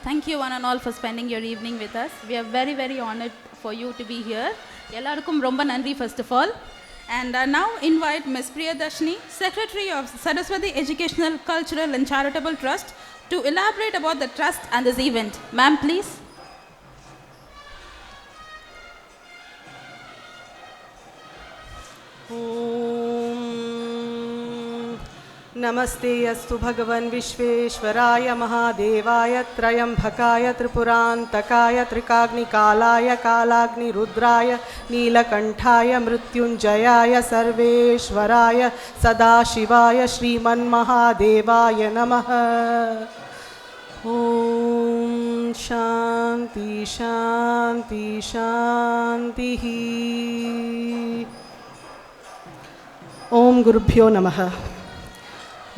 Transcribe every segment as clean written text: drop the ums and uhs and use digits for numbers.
Thank you one and all for spending your evening with us. We are very, very honored for you to be here. Ellarukkum romba nandri first of all. And now invite Ms. Priyadashni, Secretary of Saraswathi Educational, Cultural and Charitable Trust, to elaborate about the trust and this event. Ma'am, please. नमस्ते अस्तु भगवन् विश्वेश्वराय महादेवाय त्रयंबकाय त्रिपुरान्तकाय त्रिकाग्निकालाय कालाग्निरुद्राय नीलकण्ठाय मृत्युञ्जयाय सर्वेश्वराय सदाशिवाय श्रीमन्महादेवाय नमः। ॐ शान्ति शान्ति शान्तिः। ॐ गुरुभ्यो नमः।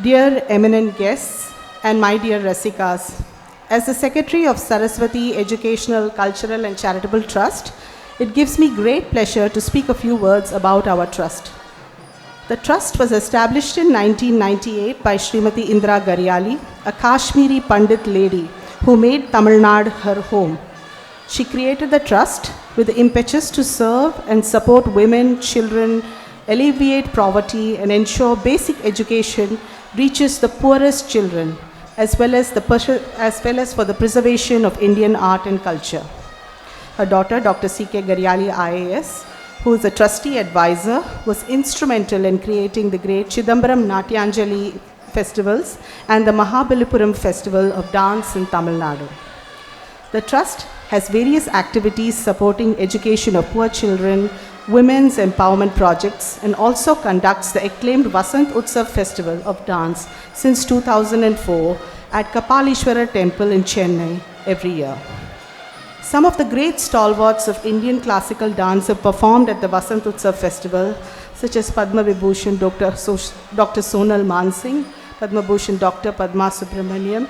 Dear eminent guests and my dear Rasikas, as the Secretary of Saraswathi Educational, Cultural and Charitable Trust, it gives me great pleasure to speak a few words about our trust. The trust was established in 1998 by Srimati Indra Garyali, a Kashmiri Pandit lady who made Tamil Nadu her home. She created the trust with the impetus to serve and support women, children, alleviate poverty and ensure basic education reaches the poorest children, as well as for the preservation of Indian art and culture. Her daughter, Dr. C.K. Garyali IAS, who is a trustee advisor, was instrumental in creating the great Chidambaram Natyanjali festivals and the Mahabalipuram festival of dance in Tamil Nadu. The trust has various activities supporting education of poor children, women's empowerment projects, and also conducts the acclaimed Vasant Utsav festival of dance since 2004 at Kapaleeshwarar temple in Chennai every year. Some of the great stalwarts of Indian classical dance have performed at the Vasant Utsav festival, such as Padma Vibhushan Dr. Sonal Mansingh, Padma Bhushan Dr. Padma Subramaniam,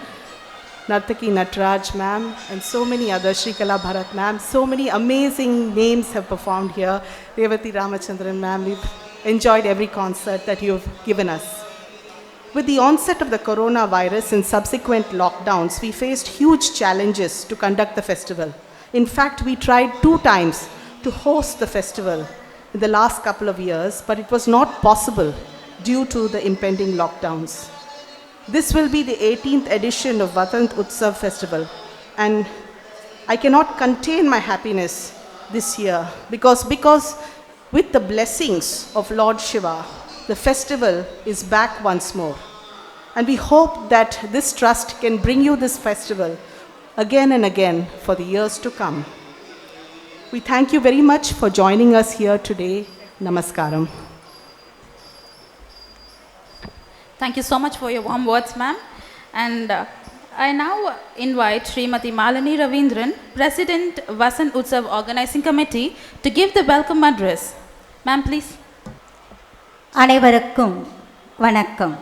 Nartaki Natraj ma'am, and so many others, Shrikala Bharat ma'am. So many amazing names have performed here. Revati Ramachandran ma'am, we've enjoyed every concert that you've given us. With the onset of the coronavirus and subsequent lockdowns, we faced huge challenges to conduct the festival. In fact, we tried 2 times to host the festival in the last couple of years, but it was not possible due to the impending lockdowns. This will be the 18th edition of Vasant Utsav festival, and I cannot contain my happiness this year because with the blessings of Lord Shiva, the festival is back once more. And we hope that this trust can bring you this festival again and again for the years to come. We thank you very much for joining us here today. Namaskaram. Thank you so much for your warm words, ma'am. And I now invite Srimati Malini Ravindran, President, Vasant Utsav Organizing Committee, to give the welcome address. Ma'am, please. அனைவருக்கும் வணக்கம்.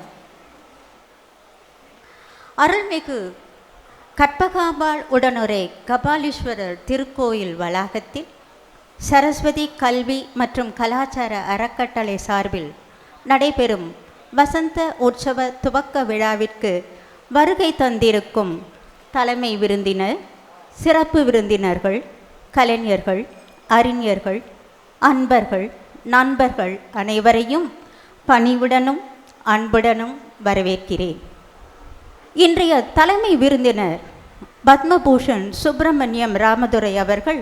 அருள்மிகு கற்பகாம்பாள் உடனுரை கபாலீஸ்வரர் திருக்கோயில் வளாகத்தில் சரஸ்வதி கல்வி மற்றும் கலாச்சார அறக்கட்டளை சார்பில் நடைபெறும் வசந்த உற்சவ துவக்க விழாவிற்கு வருகை தந்திருக்கும் தலைமை விருந்தினர், சிறப்பு விருந்தினர்கள், கலைஞர்கள், அறிஞர்கள், அன்பர்கள், நண்பர்கள் அனைவரையும் பணிவுடனும் அன்புடனும் வரவேற்கிறேன். இன்றைய தலைமை விருந்தினர் பத்மபூஷன் சுப்பிரமணியம் ராமதுரை அவர்கள்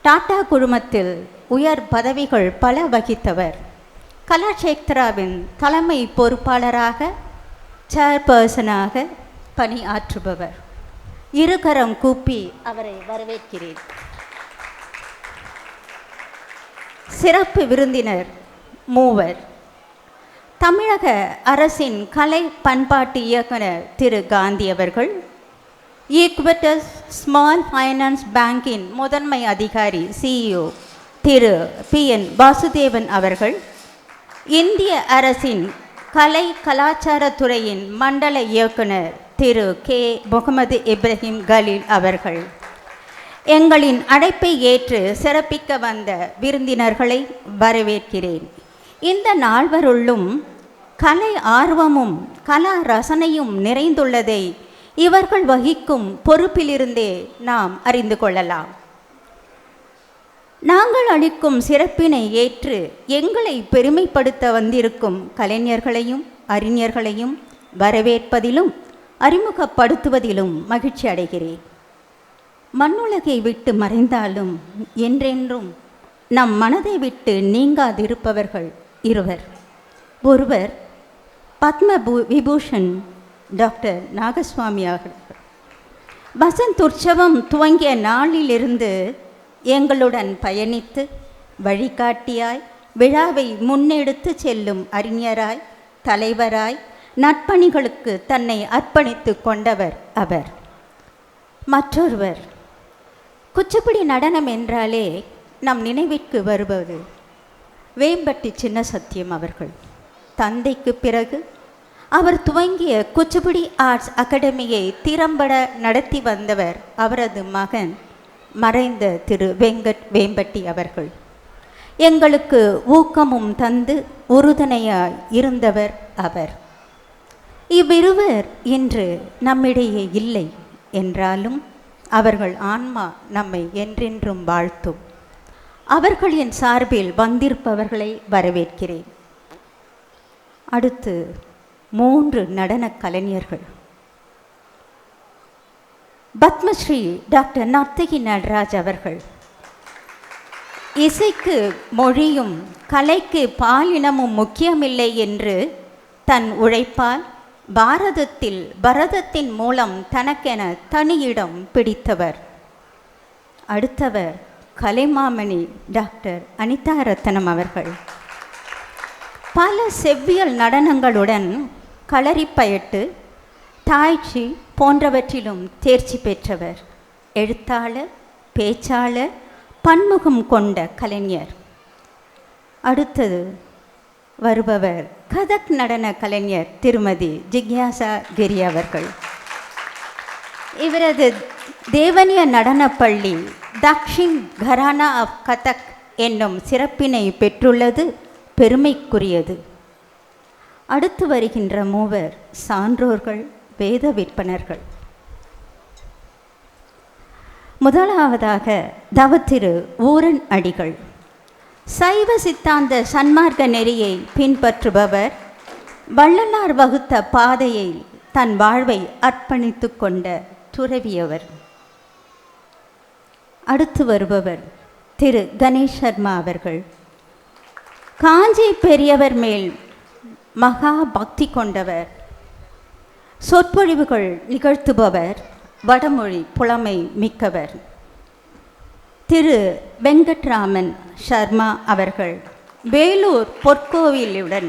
டாடா குழுமத்தில் உயர் பதவிகள் பல வகித்தவர். கலாட்சேத்ராவின் தலைமை பொறுப்பாளராக, சேர்பர்சனாக பணியாற்றுபவர். இருகரம் கூப்பி அவரை வரவேற்கிறேன். சிறப்பு விருந்தினர் மூவர். தமிழக அரசின் கலை பண்பாட்டு இயக்குனர் திரு காந்தி அவர்கள், ஈக்விட்டஸ் ஸ்மால் ஃபைனான்ஸ் பேங்கின் முதன்மை அதிகாரி CEO திரு PN வாசுதேவன் அவர்கள், இந்திய அரசின் கலை கலாச்சாரத்துறையின் மண்டல இயக்குனர் திரு K. முகமது இப்ராஹிம் கலீல் அவர்கள், எங்களின் அழைப்பை ஏற்று சிறப்பிக்க வந்த விருந்தினர்களை வரவேற்கிறேன். இந்த நால்வருள்ளும் கலை ஆர்வமும் கலா ரசனையும் நிறைந்துள்ளதை இவர்கள் வகிக்கும் பொறுப்பிலிருந்தே நாம் அறிந்து கொள்ளலாம். நாங்கள் அளிக்கும் சிறப்பினை ஏற்று எங்களை பெருமைப்படுத்த வந்திருக்கும் கலைஞர்களையும் அறிஞர்களையும் வரவேற்பதிலும் அறிமுகப்படுத்துவதிலும் மகிழ்ச்சி அடைகிறேன். மண்ணுலகை விட்டு மறைந்தாலும் என்றென்றும் நம் மனதை விட்டு நீங்காதிருப்பவர்கள் இருவர். ஒருவர் பத்ம விபூஷன் டாக்டர் நாகசுவாமி அவர்கள். வசந்த் உற்சவம் துவங்கிய நாளிலிருந்து எங்களுடன் பயணித்து வழிகாட்டியாய் விழாவை முன்னெடுத்து செல்லும் அறிஞராய் தலைவராய் நற்பணிகளுக்கு தன்னை அர்ப்பணித்து கொண்டவர் அவர். மற்றொருவர் குச்சிப்புடி நடனம் என்றாலே நம் நினைவிற்கு வருவது வேம்பட்டி சின்ன சத்தியம் அவர்கள். தந்தைக்கு பிறகு அவர் துவங்கிய குச்சிப்புடி ஆர்ட்ஸ் அகாடமியை திறம்பட நடத்தி வந்தவர் அவரது மகன் மறைந்த திரு வேம்பட்டி அவர்கள். எங்களுக்கு ஊக்கமும் தந்து உறுதுணையாய் இருந்தவர் அவர். இவ்விருவர் இன்று நம்மிடையே இல்லை என்றாலும் அவர்கள் ஆன்மா நம்மை என்றென்றும் வாழ்த்தும். அவர்களின் சார்பில் வந்திருப்பவர்களை வரவேற்கிறேன். அடுத்து 3 நடனக் கலைஞர்கள். பத்மஸ்ரீ டாக்டர் நர்த்தகி நடராஜ் அவர்கள். இசைக்கு மொழியும் கலைக்கு பாலினமும் முக்கியமில்லை என்று தன் உழைப்பால் பரதத்தின் மூலம் தனக்கென தனியிடம் பிடித்தவர். அடுத்தவர் கலைமாமணி டாக்டர் அனிதா ரத்னம் அவர்கள். பல செவ்வியல் நடனங்களுடன் களரிப்பயட்டு தாய்ச்சி போன்றவற்றிலும் தேர்ச்சி பெற்றவர். எழுத்தாளர், பேச்சாளர், பன்முகம் கொண்ட கலைஞர். அடுத்தது வருபவர் கதக் நடன கலைஞர் திருமதி ஜிக்யாசா கிரி அவர்கள். இவரது தேவனிய நடனப்பள்ளி தக்ஷின் கரானா ஆஃப் கதக் என்னும் சிறப்பினை பெற்றுள்ளது பெருமைக்குரியது. அடுத்து வருகின்ற 3 சான்றோர்கள், வேத விற்பனர்கள். முதலாவதாக தவத்திரு ஊரன் அடிகள். சைவ சித்தாந்த சன்மார்க்க நெறியை பின்பற்றுபவர். வள்ளலார் வகுத்த பாதையை தன் வாழ்வை அர்ப்பணித்து கொண்ட துறவியவர். அடுத்து வருபவர் திரு கணேஷ் சர்மா அவர்கள். காஞ்சி பெரியவர் மேல் மகா பக்தி கொண்டவர். சொற்பொழிவுகள் நிகழ்த்துபவர். வடமொழி புலமை மிக்கவர். திரு வெங்கட்ராமன் சர்மா அவர்கள் வேலூர் பொற்கோவிலுடன்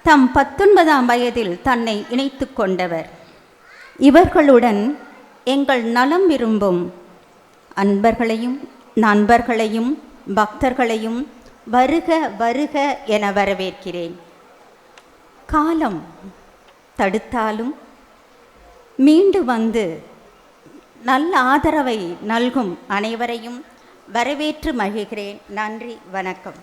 தம் 19ஆம் வயதில் தன்னை இணைத்து கொண்டவர். இவர்களுடன் எங்கள் நலம் விரும்பும் அன்பர்களையும் நண்பர்களையும் பக்தர்களையும் வருக வருக என வரவேற்கிறேன். காலம் தடுத்தாலும் மீண்டு வந்து நல்ல ஆதரவை நல்கும் அனைவரையும் வரவேற்று மகிழ்கிறேன். நன்றி, வணக்கம்.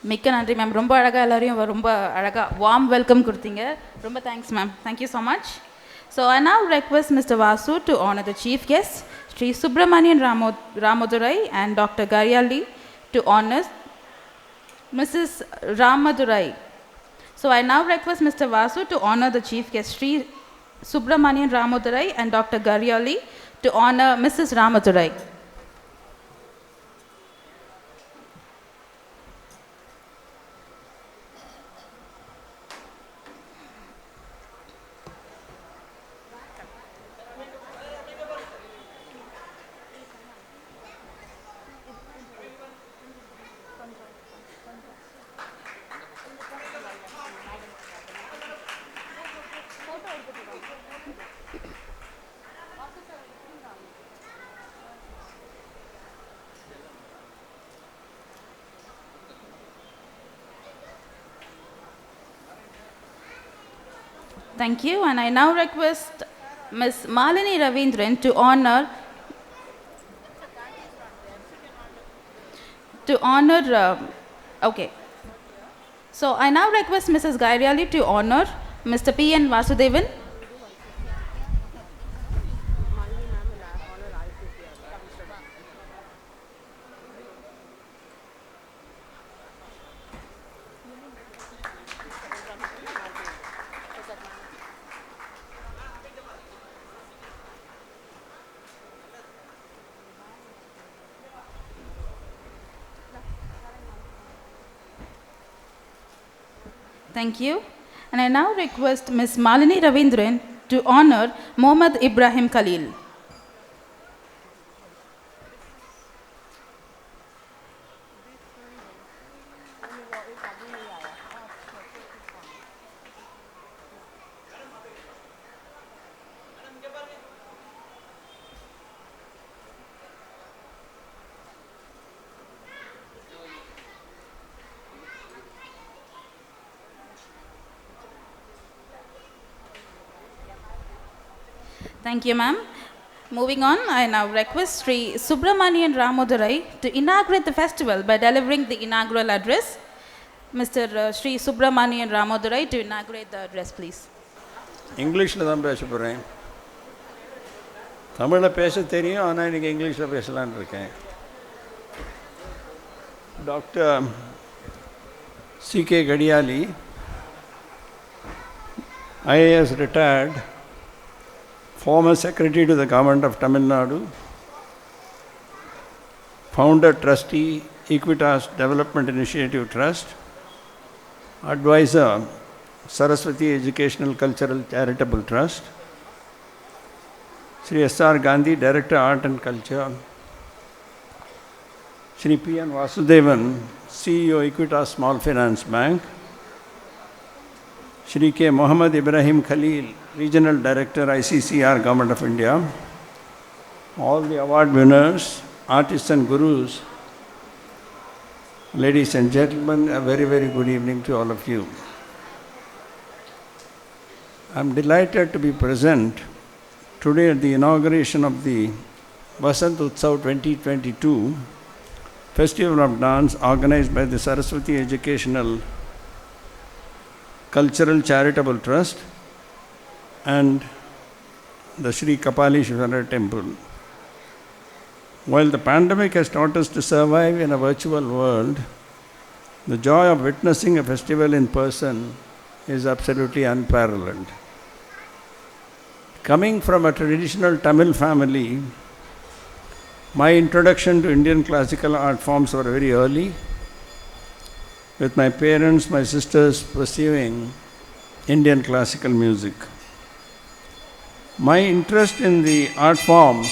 மிக்க நன்றி மேம். ரொம்ப அழகாக எல்லாரையும் ரொம்ப அழகாக வார்ம் வெல்கம் கொடுத்தீங்க. ரொம்ப thanks ma'am. Thank you so much. So I now request Mr. Vasu to honor the chief guests, Sri Subramanian Ramadurai and Dr. Garyali to honor Mrs. Ramadurai. So I now request Mr. Vasu to honor the chief guest, Sri Subramanian Ramadurai and Dr. Garyali to honor Mrs. Ramadurai. Thank you, and I now request Ms. Malini Ravindran to honor okay. So I now request Mrs. Gairiali to honor Mr. P.N. Vasudevan. Thank you. And I now request Ms. Malini Ravindran to honor Mohammad Ibrahim Khalil. Thank you, ma'am. Moving on, I now request Sri Subramanian Ramodurai to inaugurate the festival by delivering the inaugural address. Mr. Sri Subramanian Ramodurai to inaugurate the address, please. இங்கிலீஷில் தான் பேச போகிறேன். தமிழில் பேச தெரியும், ஆனால் இன்றைக்கி இங்கிலீஷில் பேசலான்னு இருக்கேன். Doctor C.K. Gadiyali, IAS retired, former Secretary to the Government of Tamil Nadu, founder trustee, Equitas Development Initiative Trust, advisor, Saraswathi Educational Cultural Charitable Trust, Sri S.R. Gandhi, Director Art and Culture, Sri P.N. Vasudevan, CEO Equitas Small Finance Bank, Shri K. Mohammad Ibrahim Khalil, Regional Director, ICCR, Government of India, all the award winners, artists and gurus, ladies and gentlemen, a very, very good evening to all of you. I am delighted to be present today at the inauguration of the Vasant Utsav 2022 Festival of Dance organized by the Saraswathi Educational Cultural Charitable Trust and the Sri Kapaleeshwarar Temple. While the pandemic has taught us to survive in a virtual world, the joy of witnessing a festival in person is absolutely unparalleled. Coming from a traditional Tamil family, my introduction to Indian classical art forms were very early, with my parents, my sisters pursuing Indian classical music. My interest in the art forms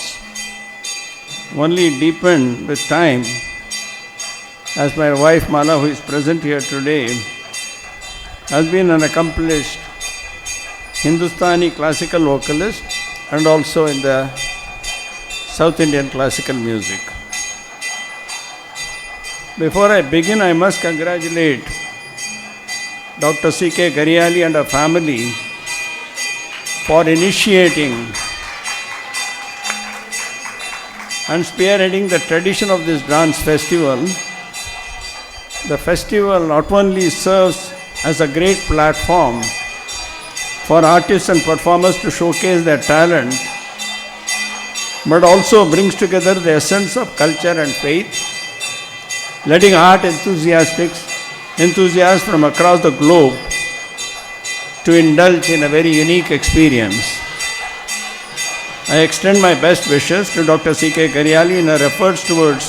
only deepened with time, as my wife Mala, who is present here today, has been an accomplished Hindustani classical vocalist and also in the South Indian classical music. Before I begin, I must congratulate Dr. C.K. Gadiyali and her family for initiating and spearheading the tradition of this dance festival. The festival not only serves as a great platform for artists and performers to showcase their talent, but also brings together the essence of culture and faith, letting art enthusiasts from across the globe to indulge in a very unique experience. I extend my best wishes to Dr. C.K. Gadiyali in her efforts towards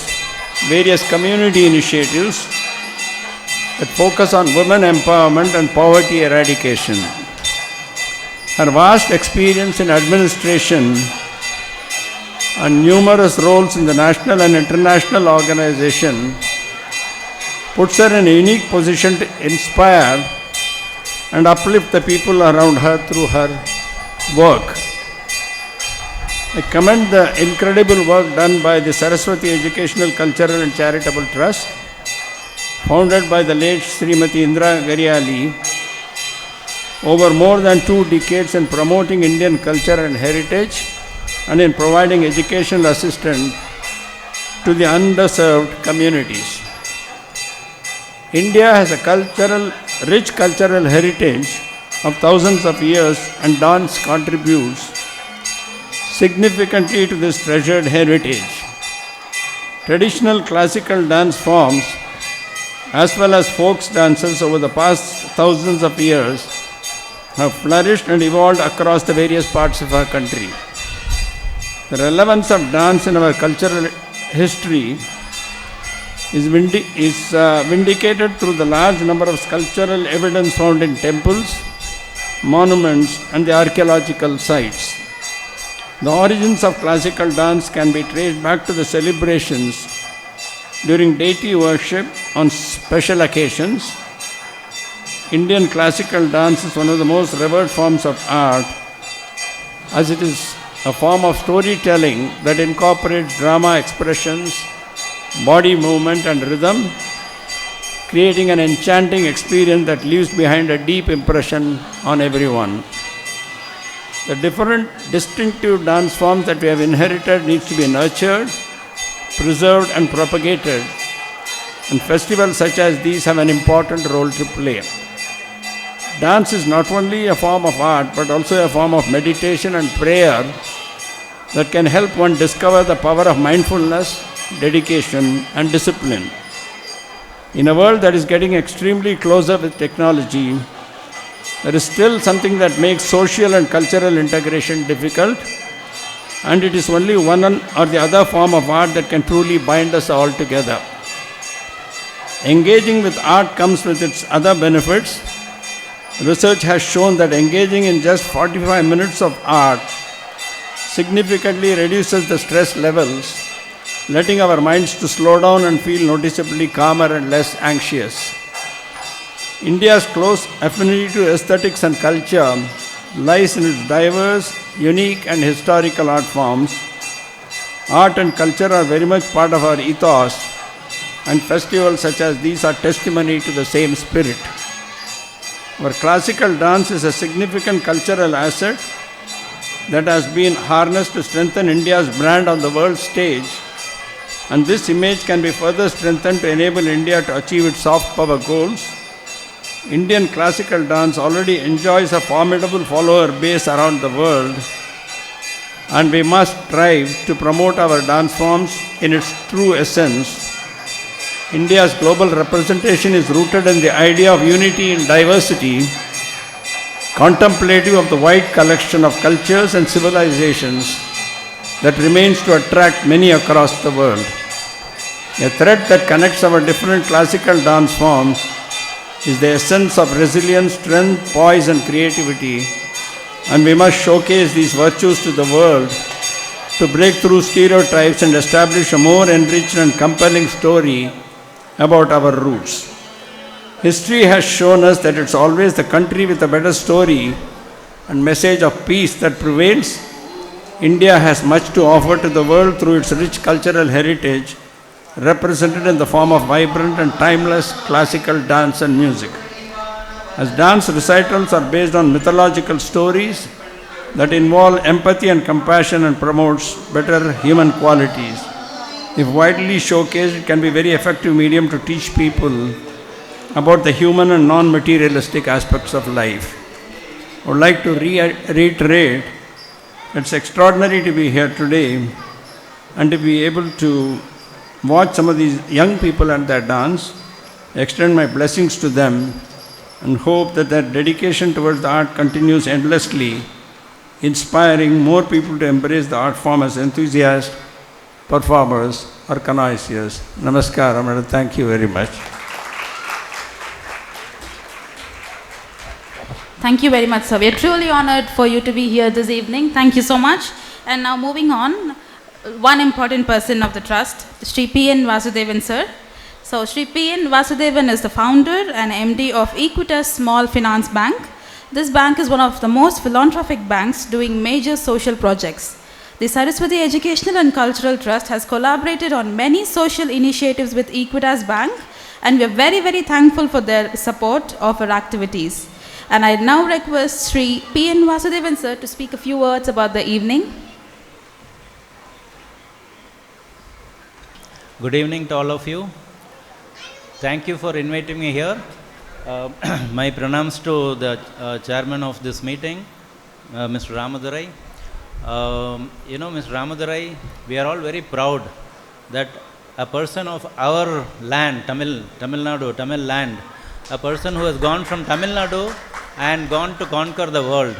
various community initiatives that focus on women empowerment and poverty eradication. Her vast experience in administration and numerous roles in the national and international organization puts her in a unique position to inspire and uplift the people around her through her work. I commend the incredible work done by the Saraswathi Educational, Cultural and Charitable Trust, founded by the late Srimati Indira Gadiyali, over more than 2 decades in promoting Indian culture and heritage and in providing educational assistance to the underserved communities. India has a rich cultural heritage of thousands of years, and dance contributes significantly to this treasured heritage. Traditional classical dance forms, as well as folk dances over the past thousands of years, have flourished and evolved across the various parts of our country. The relevance of dance in our cultural history is vindicated through the large number of sculptural evidence found in temples, monuments, and the archaeological sites. The origins of classical dance can be traced back to the celebrations during deity worship on special occasions. Indian classical dance is one of the most revered forms of art, as it is a form of storytelling that incorporates drama expressions, body movement, and rhythm, creating an enchanting experience that leaves behind a deep impression on everyone. The different distinctive dance forms that we have inherited needs to be nurtured, preserved, and propagated, and festivals such as these have an important role to play. Dance is not only a form of art but also a form of meditation and prayer that can help one discover the power of mindfulness, dedication, and discipline. In a world that is getting extremely closer with technology, there is still something that makes social and cultural integration difficult, and it is only one or the other form of art that can truly bind us all together. Engaging with art comes with its other benefits. Research has shown that engaging in just 45 minutes of art significantly reduces the stress levels, letting our minds to slow down and feel noticeably calmer and less anxious. India's close affinity to aesthetics and culture lies in its diverse, unique, and historical art forms. Art and culture are very much part of our ethos, and festivals such as these are testimony to the same spirit. Our classical dance is a significant cultural asset that has been harnessed to strengthen India's brand on the world stage, and this image can be further strengthened to enable India to achieve its soft power goals. Indian classical dance already enjoys a formidable follower base around the world, and we must strive to promote our dance forms in its true essence. India's global representation is rooted in the idea of unity in diversity, contemplative of the wide collection of cultures and civilizations that remains to attract many across the world. A thread that connects our different classical dance forms is the essence of resilience, strength, poise, and creativity, and we must showcase these virtues to the world to break through stereotypes and establish a more enriched and compelling story about our roots. History has shown us that it's always the country with a better story and message of peace that prevails. India has much to offer to the world through its rich cultural heritage, represented in the form of vibrant and timeless classical dance and music. As dance recitals are based on mythological stories that involve empathy and compassion and promotes better human qualities, if widely showcased, it can be a very effective medium to teach people about the human and non-materialistic aspects of life. I would like to reiterate, it's extraordinary to be here today and to be able to watch some of these young people at their dance, extend my blessings to them, and hope that their dedication towards the art continues endlessly, inspiring more people to embrace the art form as enthusiasts, performers, or connoisseurs. Namaskaram, and thank you very much. Thank you very much, sir. We are truly honored for you to be here this evening. Thank you so much. And now moving on, one important person of the trust, Sri P.N. Vasudevan, sir. So Sri P.N. Vasudevan is the founder and MD of Equitas Small Finance Bank. This bank is one of the most philanthropic banks doing major social projects. The Saraswathi Educational and Cultural Trust has collaborated on many social initiatives with Equitas Bank, and we are very, very thankful for their support of our activities. And I now request Sri P.N. Vasudevan, sir, to speak a few words about the evening. Good evening to all of you. Thank you for inviting me here. My pranams to the chairman of this meeting, Mr. Ramadurai. Mr. Ramadurai, we are all very proud that a person of our land, Tamil Nadu, Tamil land, a person who has gone from Tamil Nadu and gone to conquer the world,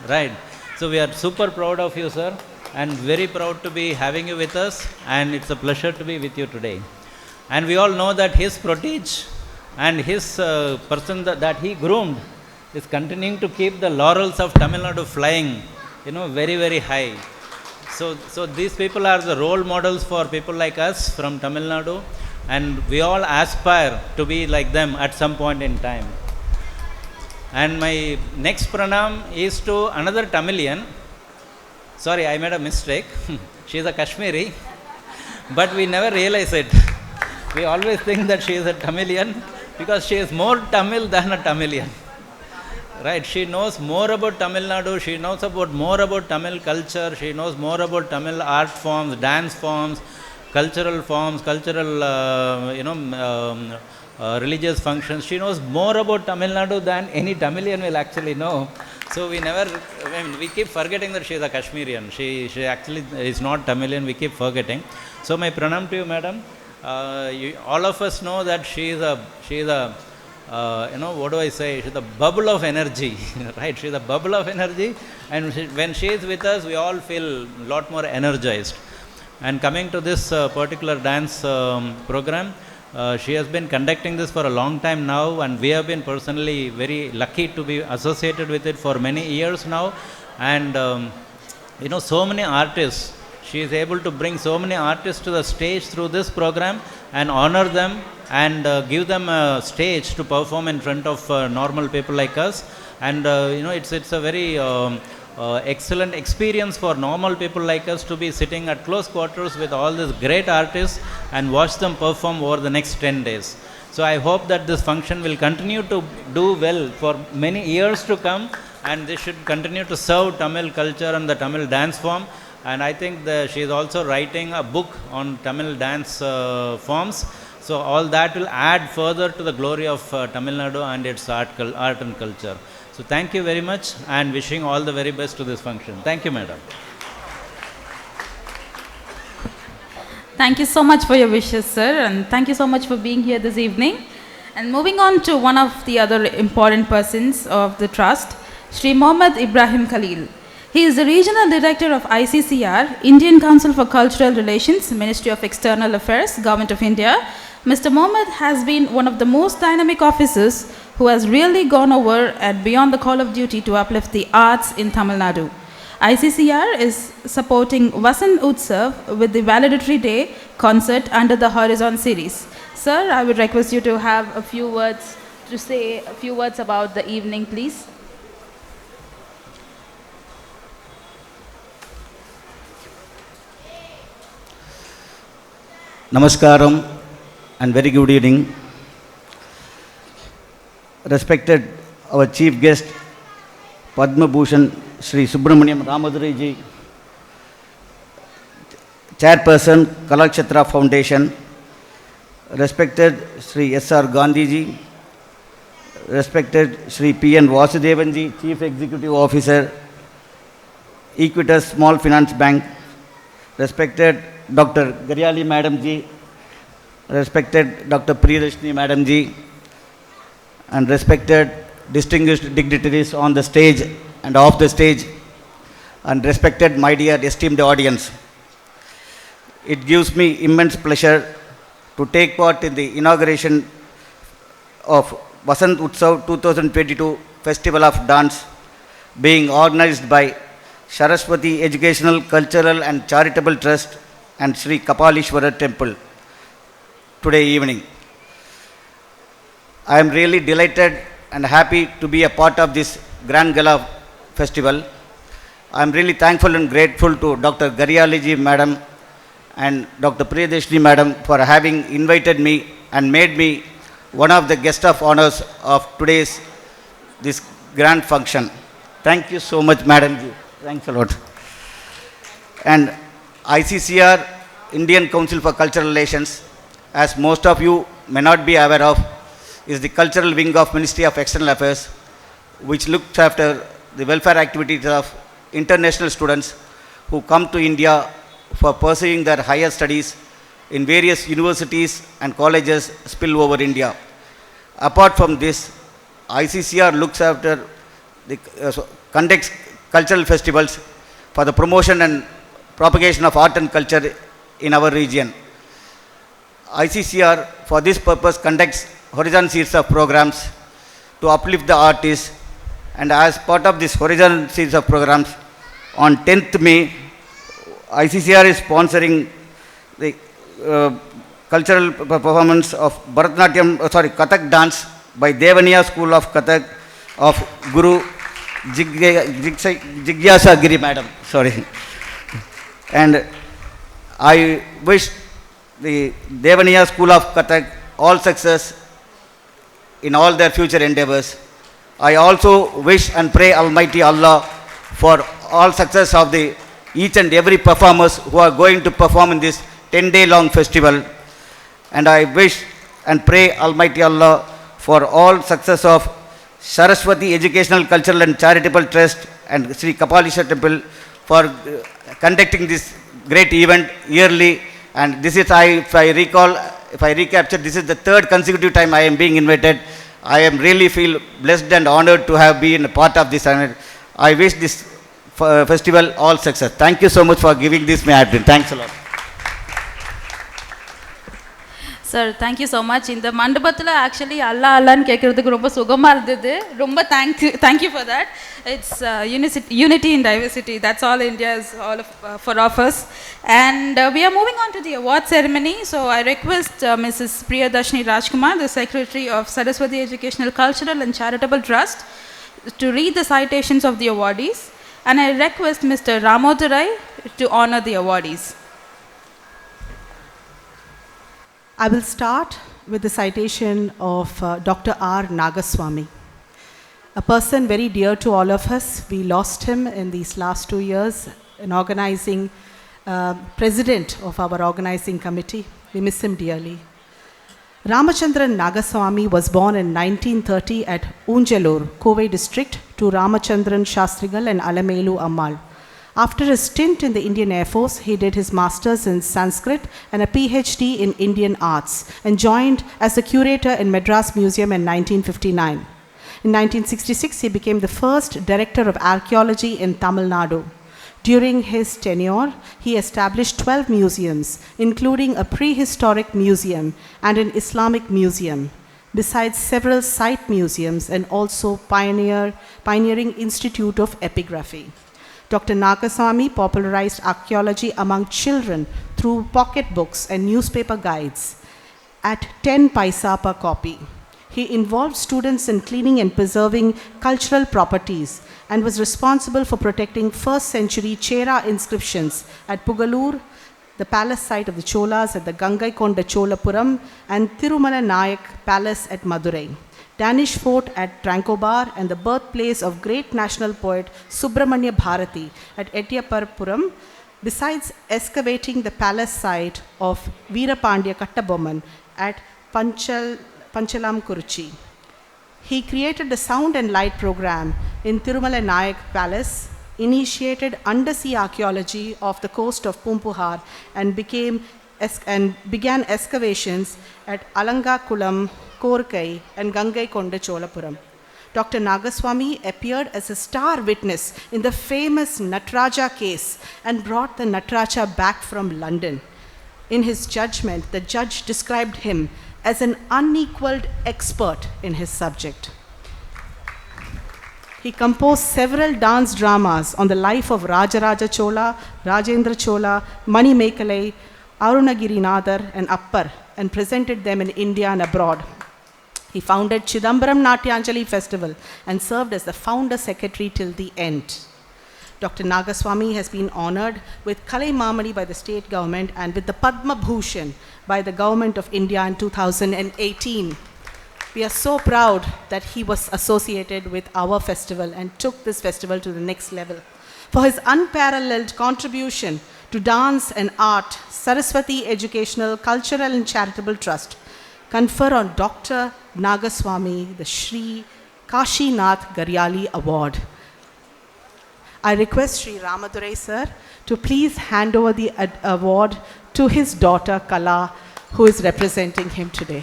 right? So we are super proud of you, sir, and very proud to be having you with us, and it's a pleasure to be with you today. And we all know that his protege and his person that he groomed is continuing to keep the laurels of Tamil Nadu flying, very, very high. So these people are the role models for people like us from Tamil Nadu, and we all aspire to be like them at some point in time. And my next pranam is to another Tamilian. Sorry, I made a mistake. She is a Kashmiri, but we never realize it. We always think that she is a Tamilian because she is more Tamil than a Tamilian. Right, she knows more about Tamil Nadu, she knows more about Tamil culture, she knows more about Tamil art forms, dance forms, cultural religious functions. She knows more about Tamil Nadu than any Tamilian will actually know. So we keep forgetting that she is a Kashmirian. She actually is not Tamilian, we keep forgetting. So my pranam to you, madam. All of us know that she is a what do I say? She's a bubble of energy, right? She's a bubble of energy, and when she is with us, we all feel a lot more energized. And coming to this particular dance program, she has been conducting this for a long time now, and we have been personally very lucky to be associated with it for many years now. And so many artists, she is able to bring so many artists to the stage through this program and honor them and give them a stage to perform in front of normal people like us. And it's a very excellent experience for normal people like us to be sitting at close quarters with all these great artists and watch them perform over the next 10 days. So I hope that this function will continue to do well for many years to come, and this should continue to serve Tamil culture and the Tamil dance form. And I think she is also writing a book on Tamil dance forms. So all that will add further to the glory of Tamil Nadu and its art and culture. So thank you very much, and wishing all the very best to this function. Thank you, madam. Thank you so much for your wishes, sir, and thank you so much for being here this evening. And moving on to one of the other important persons of the trust, Sri Mohammad Ibrahim Khalil. He is the Regional Director of ICCR, Indian Council for Cultural Relations, Ministry of External Affairs, Government of India. Mr. Mohammad has been one of the most dynamic officers who has really gone over and beyond the call of duty to uplift the arts in Tamil Nadu. ICCR is supporting Vasant Utsav with the Valedictory Day concert under the Horizon series. Sir, I would request you to have a few words, to say a few words about the evening, please. Namaskaram and very good evening. Respected our chief guest, Padma Bhushan Sri Subramaniam Ramadurai ji, Chairperson Kalakshetra Foundation, respected Sri S.R. Gandhi ji, respected Sri P.N. Vasudevan ji, Chief Executive Officer, Equitas Small Finance Bank, respected Dr. Garyali Madam ji, respected Dr. Priyadashni Madam ji, and respected distinguished dignitaries on the stage and off the stage, and respected my dear esteemed audience. It gives me immense pleasure to take part in the inauguration of Vasant Utsav 2022 Festival of Dance, being organized by Saraswathi Educational, Cultural and Charitable Trust and Sri Kapaleeshwarar Temple today evening. I am really delighted and happy to be a part of this Grand Gala festival. I am really thankful and grateful to Dr. Garyali ji Madam and Dr. Priyadashni Madam for having invited me and made me one of the guest of honors of today's this grand function. Thank you so much, Madam ji. Thanks a lot. And ICCR, Indian Council for Cultural Relations, as most of you may not be aware of is the cultural wing of Ministry of External Affairs, which looks after the welfare activities of international students who come to India for pursuing their higher studies in various universities and colleges spill over India. Apart from this, ICCR looks after the conducts cultural festivals for the promotion and propagation of art and culture in our region. ICCR for this purpose conducts Horizon series of programs to uplift the artists, and as part of this Horizon series of programs, on 10th May, ICCR is sponsoring the cultural performance of Kathak dance by Devaniya School of Kathak of Guru Jigyasa Giri Madam. And I wish the Devaniya School of Kathak all success in all their future endeavors. I also wish and pray Almighty Allah for all success of the each and every performers who are going to perform in this 10-day long festival. And I wish and pray Almighty Allah for all success of Saraswathi Educational, Cultural and Charitable Trust and Sri Kapaleeshwarar Temple for conducting this great event yearly. And this is, if I recapture, this is the third consecutive time I am being invited. I am really feel blessed and honored to have been a part of this. And I wish this festival all success. Thank you so much for giving this me. Thanks a lot. Sir, thank you so much. In the Mandapathula, actually, Allah and Kekirudhukku romba sugama irundhathu. Romba thank you for that. It's unity in diversity. That's all India is all for us. And we are moving on to the award ceremony. So I request Mrs. Priyadashni Rajkumar, the Secretary of Saraswathi Educational, Cultural and Charitable Trust, to read the citations of the awardees. And I request Mr. Ramodarai to honor the awardees. I will start with the citation of Dr. R. Nagaswamy, a person very dear to all of us. We lost him in these last 2 years, an organizing president of our organizing committee. We miss him dearly. Ramachandran Nagaswamy was born in 1930 at Unjalur, Kovai district, to Ramachandran Shastrigal and Alamelu Ammal. After a stint in the Indian Air Force, he did his master's in Sanskrit and a PhD in Indian arts and joined as a curator in Madras Museum in 1959. In 1966, he became the first director of archaeology in Tamil Nadu. During his tenure, he established 12 museums, including a prehistoric museum and an Islamic museum, besides several site museums and also pioneering Institute of Epigraphy. Dr. Nagaswamy popularized archaeology among children through pocketbooks and newspaper guides at 10 paisa per copy. He involved students in cleaning and preserving cultural properties and was responsible for protecting 1st century Chera inscriptions at Pugalur, the palace site of the Cholas at the Gangaikonda Cholapuram, and Tirumala Nayak Palace at Madurai, Danish fort at Trankobar, and the birthplace of great national poet Subramanya Bharati at Etyaparpuram, besides excavating the palace site of Veerapandya Kattabomman at Panchalam Kuruchi. He created the sound and light program in Tirumala Nayak Palace, initiated undersea archaeology off the coast of Pumpuhar, and began excavations at Alangakulam, Korkai, and Gangaikonda Cholapuram. Dr. Nagaswamy appeared as a star witness in the famous Nataraja case and brought the Nataraja back from London. In his judgment, the judge described him as an unequaled expert in his subject. He composed several dance dramas on the life of Rajaraja Chola, Rajendra Chola, Mani Mekalai, Arunagiri Nadar, and Appar, and presented them in India and abroad. He founded Chidambaram Natyanjali Festival and served as the founder secretary till the end. Dr. Nagaswamy has been honored with Kalai Mamadi by the state government and with the Padma Bhushan by the government of India in 2018. We are so proud that he was associated with our festival and took this festival to the next level. For his unparalleled contribution to dance and art, Saraswathi Educational, Cultural and Charitable Trust confer on Dr. Nagaswamy the Sri Kashinath Garyali Award. I request Sri Ramadurai sir to please hand over the award to his daughter Kala, who is representing him today.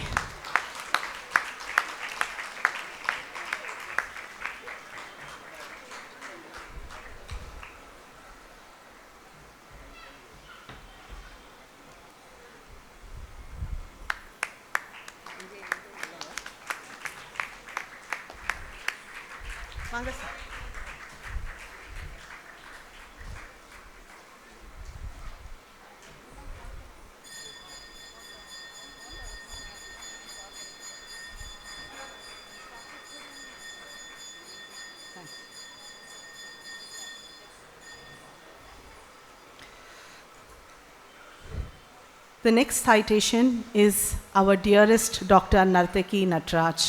The next citation is our dearest Dr. Nartaki Nataraj.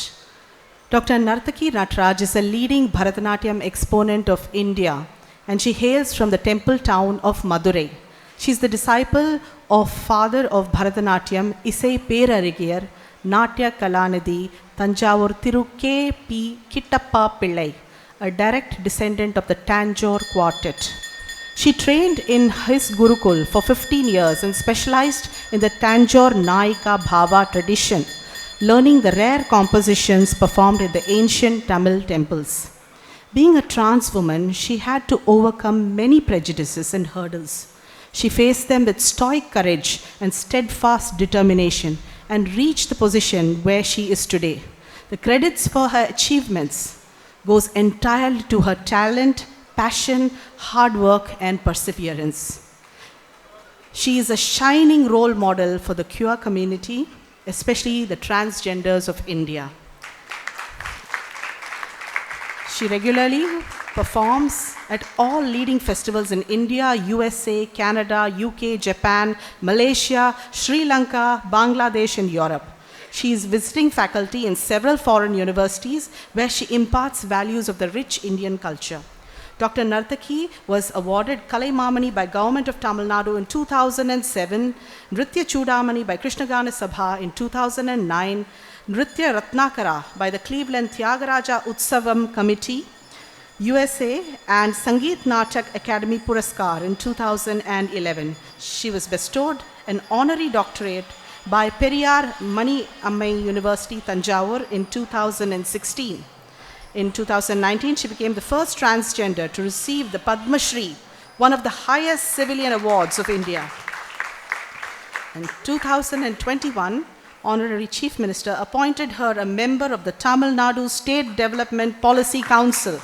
Dr. Nartaki Nataraj is a leading Bharatanatyam exponent of India, and she hails from the temple town of Madurai. She is the disciple of father of Bharatanatyam, Isai Perarigiyar, Natya Kalanidhi, Tanjavur Thiru K.P. Kittappa Pillai, a direct descendant of the Tanjore quartet. She trained in his Gurukul for 15 years and specialized in the Tanjore Naika Bhava tradition, learning the rare compositions performed in the ancient Tamil temples. Being a trans woman, she had to overcome many prejudices and hurdles. She faced them with stoic courage and steadfast determination and reached the position where she is today. The credits for her achievements goes entirely to her talent, passion, hard work, and perseverance. She is a shining role model for the queer community, especially the transgenders of India. She regularly performs at all leading festivals in India, USA, Canada, UK, Japan, Malaysia, Sri Lanka, Bangladesh, and Europe. She is visiting faculty in several foreign universities where she imparts values of the rich Indian culture. Dr. Nartaki was awarded Kalaimamani by Government of Tamil Nadu in 2007, Nritya Chudamani by Krishnagana Sabha in 2009, Nritya Ratnakara by the Cleveland Tyagaraja Utsavam Committee, USA, and Sangeet Natak Academy Puraskar in 2011. She was bestowed an honorary doctorate by Periyar Mani Ammai University, Tanjavur in 2016. In 2019, she became the first transgender to receive the Padma Shri, one of the highest civilian awards of India. In 2021, Honorary Chief Minister appointed her a member of the Tamil Nadu State Development Policy Council.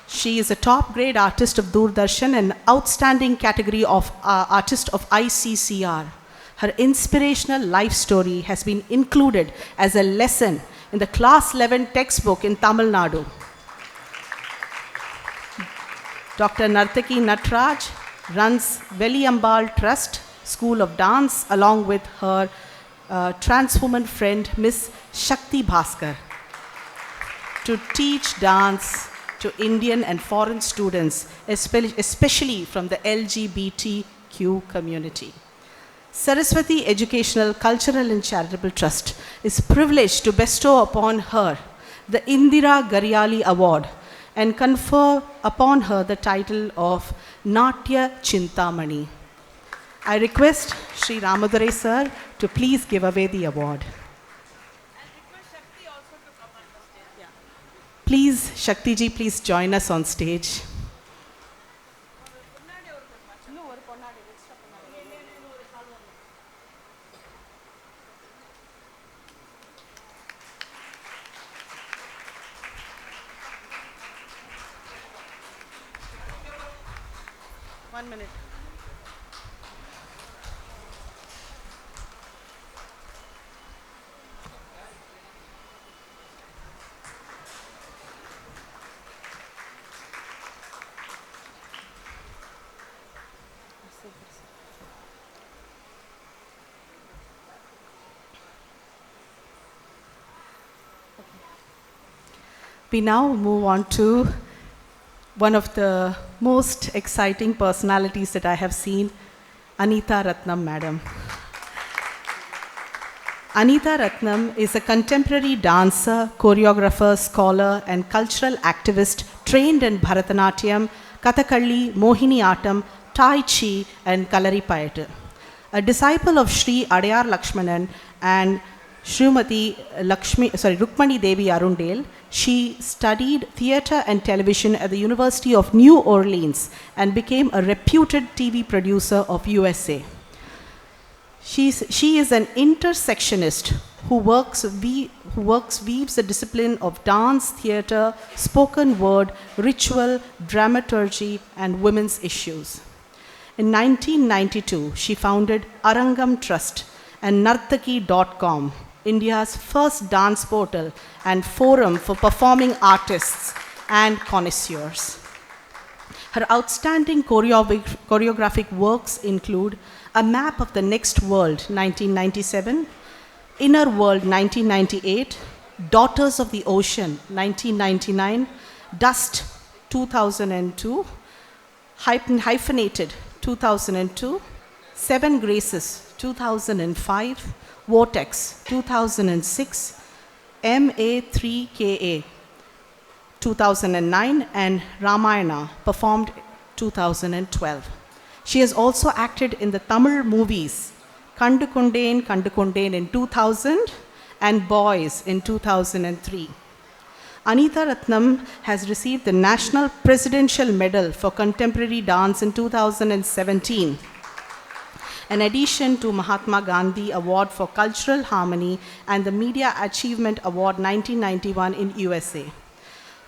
She is a top-grade artist of Doordarshan and outstanding category of artist of ICCR. Her inspirational life story has been included as a lesson in the Class 11 textbook in Tamil Nadu. Dr. Nartaki Nataraj runs Veliyambal Trust School of Dance along with her trans woman friend Miss Shakti Bhaskar to teach dance to Indian and foreign students, especially from the LGBTQ community. Saraswathi Educational, Cultural and Charitable Trust is privileged to bestow upon her the Indira Garyali Award and confer upon her the title of Natya Chintamani. I request Sri Ramadurai sir to please give away the award. Please, Shakti ji, please join us on stage. One minute. We now move on to one of the most exciting personalities that I have seen, Anita Ratnam madam. Anita Ratnam is a contemporary dancer, choreographer, scholar, and cultural activist trained in Bharatanatyam, Kathakali, Mohiniyattam, Tai Chi, and Kalaripayattu. A disciple of Sri Adayar Lakshmanan and Rukmani Devi Arundale, she studied theatre and television at the University of New Orleans and became a reputed TV producer of USA. She is an intersectionist who weaves the discipline of dance, theatre, spoken word, ritual, dramaturgy, and women's issues. In 1992, she founded Arangam Trust and Nartaki.com, India's first dance portal and forum for performing artists and connoisseurs. Her outstanding choreographic works include A Map of the Next World, 1997, Inner World, 1998, Daughters of the Ocean, 1999, Dust, 2002, Hyphenated, 2002, Seven Graces, 2005, Vortex, 2006, MA3KA, 2009, and Ramayana, performed 2012. She has also acted in the Tamil movies Kandu Kondeen in 2000 and Boys in 2003. Anita Ratnam has received the National Presidential Medal for Contemporary Dance in 2017, in addition to Mahatma Gandhi Award for Cultural Harmony and the Media Achievement Award 1991 in USA.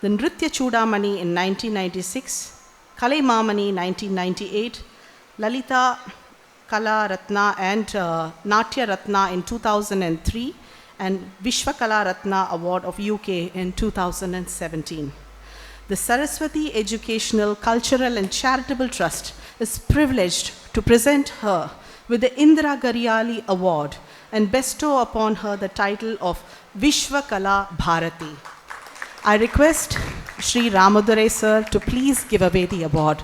The Nritya Chudamani in 1996, Kalai Mamani 1998, Lalita Kala Ratna and Natya Ratna in 2003, and Vishwakala Ratna Award of UK in 2017. The Saraswathi Educational, Cultural and Charitable Trust is privileged to present her with the Indira Garyali Award and bestow upon her the title of Vishwakala Bharati. I request Sri Ramodarai sir to please give away the award.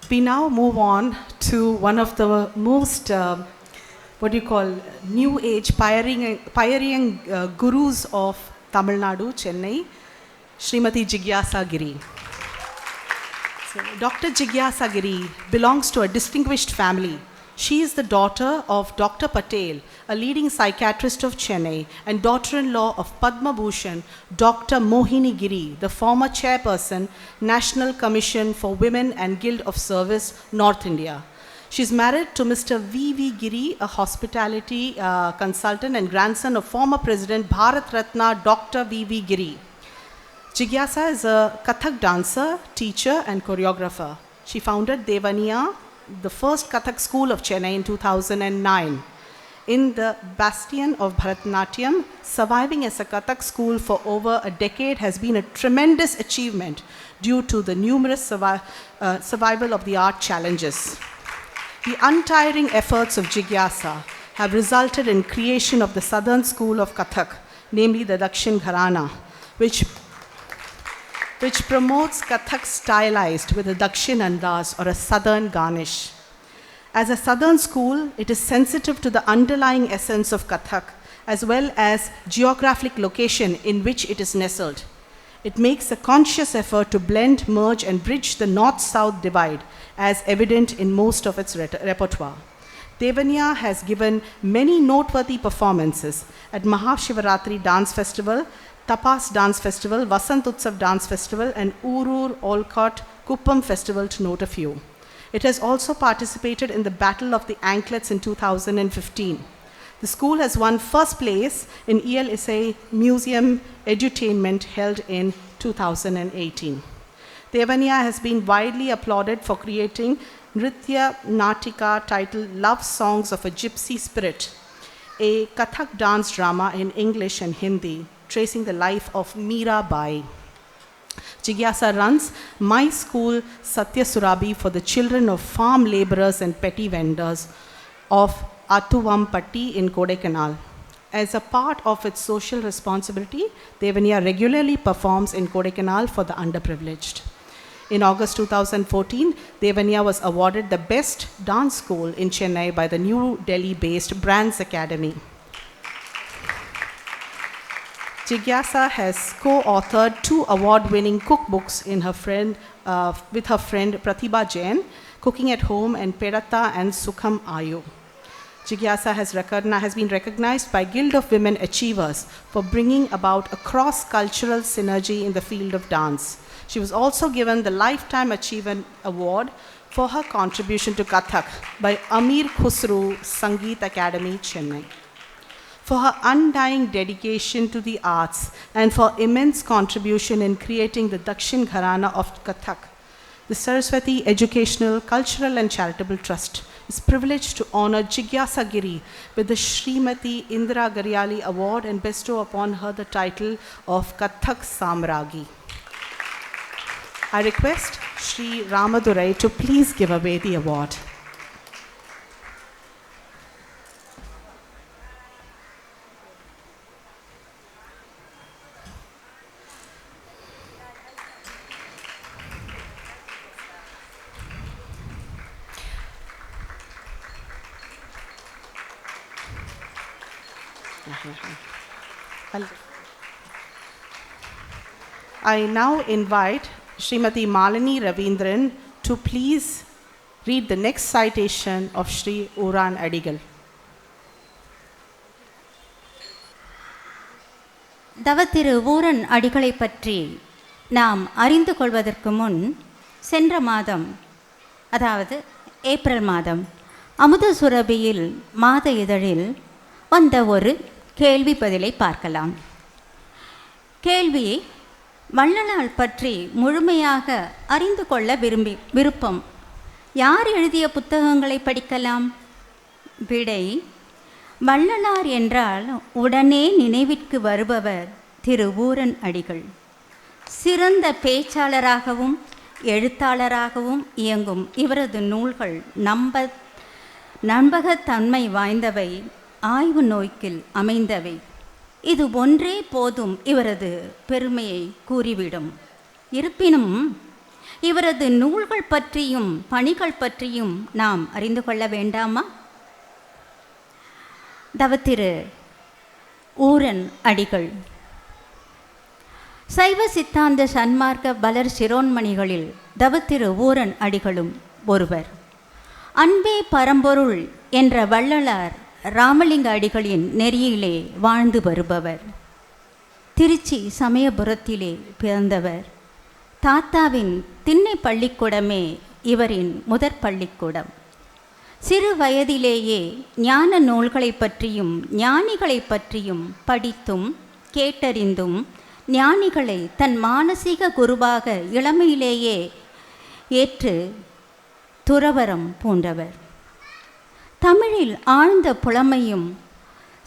We now move on to one of the most, new age pioneering gurus of Tamil Nadu, Chennai, Srimati Jigyasa Giri. So, Dr. Jigyasa Giri belongs to a distinguished family. She is the daughter of Dr. Patel, a leading psychiatrist of Chennai, and daughter-in-law of Padma Bhushan, Dr. Mohini Giri, the former chairperson, National Commission for Women and Guild of Service, North India. She is married to Mr. V.V. Giri, a hospitality consultant and grandson of former President Bharat Ratna Dr. V.V. Giri. Jigyasa is a Kathak dancer, teacher, and choreographer. She founded Devaniya, the first Kathak school of Chennai, in 2009. In the bastion of Bharatanatyam, surviving as a Kathak school for over a decade has been a tremendous achievement due to the numerous survival of the art challenges. The untiring efforts of Jigyasa have resulted in creation of the Southern School of Kathak, namely the Dakshin Gharana, which promotes Kathak stylized with a Dakshin Andaz or a Southern garnish. As a Southern school, it is sensitive to the underlying essence of Kathak, as well as geographic location in which it is nestled. It makes a conscious effort to blend, merge, and bridge the north-south divide, as evident in most of its repertoire. Devaniya has given many noteworthy performances at Mahashivaratri Dance Festival, Tapas Dance Festival, Vasant Utsav Dance Festival, and Urur Olcott Kuppam Festival, to note a few. It has also participated in the Battle of the Anklets in 2015. The school has won first place in ELSA Museum Edutainment held in 2018. Devaniya has been widely applauded for creating Nritya Natika titled Love Songs of a Gypsy Spirit, a Kathak dance drama in English and Hindi, tracing the life of Meera Bai. Jigyasa runs My School Satya Surabi for the children of farm laborers and petty vendors of Attuvampatti in Kodaikanal. As a part of its social responsibility, Devaniya regularly performs in Kodaikanal for the underprivileged. In August 2014, Devaniya was awarded the Best Dance School in Chennai by the New Delhi-based Brands Academy. Jigyasa has co-authored 2 award-winning cookbooks with her friend Pratibha Jain, Cooking at Home and Peratta and Sukham Ayu. Jigyasa has been recognized by Guild of Women Achievers for bringing about a cross-cultural synergy in the field of dance. She was also given the Lifetime Achievement Award for her contribution to Kathak by Amir Khusru Sangeet Academy, Chennai. For her undying dedication to the arts and for immense contribution in creating the Dakshin Gharana of Kathak, the Saraswathi Educational, Cultural and Charitable Trust is privileged to honor Jigyasa Giri with the Srimati Indira Garyali Award and bestow upon her the title of Kathak Samragi. I request Sri Ramadurai to please give away the award. I now invite Srimati Malini Ravindran to please read the next citation of Sri Uran Adigal. தவத்திரு ஊரன் அடிகளை பற்றி நாம் அறிந்து கொள்வதற்கு முன் சென்ற மாதம், அதாவது ஏப்ரல் மாதம், அமுத சுரபியில் மாத இதழில் வந்த ஒரு கேள்வி பதிலை பார்க்கலாம். கேள்வி: வள்ளலார் பற்றி முழுமையாக அறிந்து கொள்ள விருப்பம். யார் எழுதிய புத்தகங்களை படிக்கலாம்? விடை: வள்ளலார் என்றால் உடனே நினைவிற்கு வருபவர் திரு ஊரன் அடிகள். சிறந்த பேச்சாளராகவும் எழுத்தாளராகவும் இயங்கும் இவரது நூல்கள் நம்பகத்தன்மை வாய்ந்தவை, ஆய்வு நோக்கில் அமைந்தவை. இது ஒன்றே போதும் இவரது பெருமையை கூறிவிடும். இருப்பினும் இவரது நூல்கள் பற்றியும் பணிகள் பற்றியும் நாம் அறிந்து கொள்ள வேண்டாமா? தவத்திரு ஊரன் அடிகள் சைவ சித்தாந்த சன்மார்க்க பலர் சிரோன்மணிகளில் தவத்திரு ஊரன் அடிகளும் ஒருவர். அன்பே பரம்பொருள் என்ற வள்ளலார் ராமலிங்க அடிகளின் நெறியிலே வாழ்ந்து வருபவர். திருச்சி சமயபுரத்திலே பிறந்தவர். தாத்தாவின் திண்ணை பள்ளிக்கூடமே இவரின் முதற் பள்ளிக்கூடம். சிறு வயதிலேயே ஞான நூல்களை பற்றியும் ஞானிகளை பற்றியும் படித்தும் கேட்டறிந்தும் ஞானிகளை தன் மானசீக குருவாக இளமையிலேயே ஏற்று துறவரம் பூண்டவர். தமிழில் ஆழ்ந்த புலமையும்